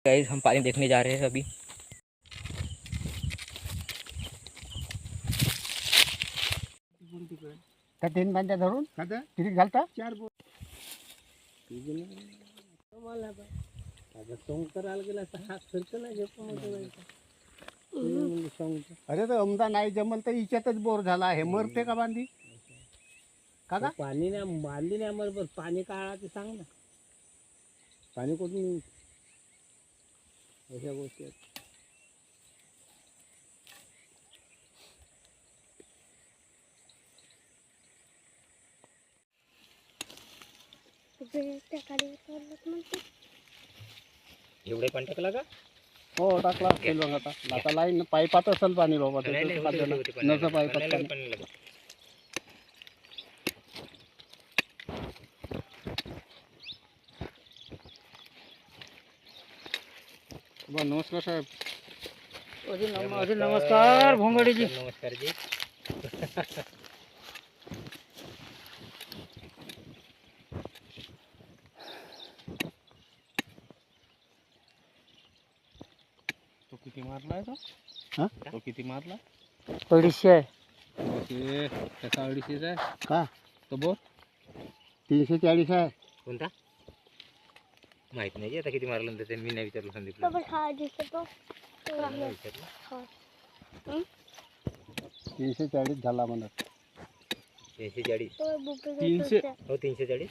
Guys हम पानी देखने जा रहे हैं अभी। त्या 3 बांध्या धरून किती घालता 4 अरे तर अमदा नाही जमल तर इच्यातच बोर झाला हे मरते का बांधी का पाणी नाही बांधली नाही मग पाणी काढा ते सांग ना. पाणी कुठून अशा गोष्टी आहेत. एवढे पण टाकला का? हो टाकला असेल बघ आता लाईन पाईपात असेल पाणी बाबा नसं पाईपात पाणी. नमस्कार साहेब. अरे नमस्कार भोंगडीजी. नमस्कार जी. तो किती मारलाय तो किती मारला 250 आहे. त्याचा 250 आहे का तो बोर 340 आहे. कोणता माहित नाही आता किती मारलं ते मी नाही विचारलं. संदीप 340 झाला म्हणत. 340 300 हो 340.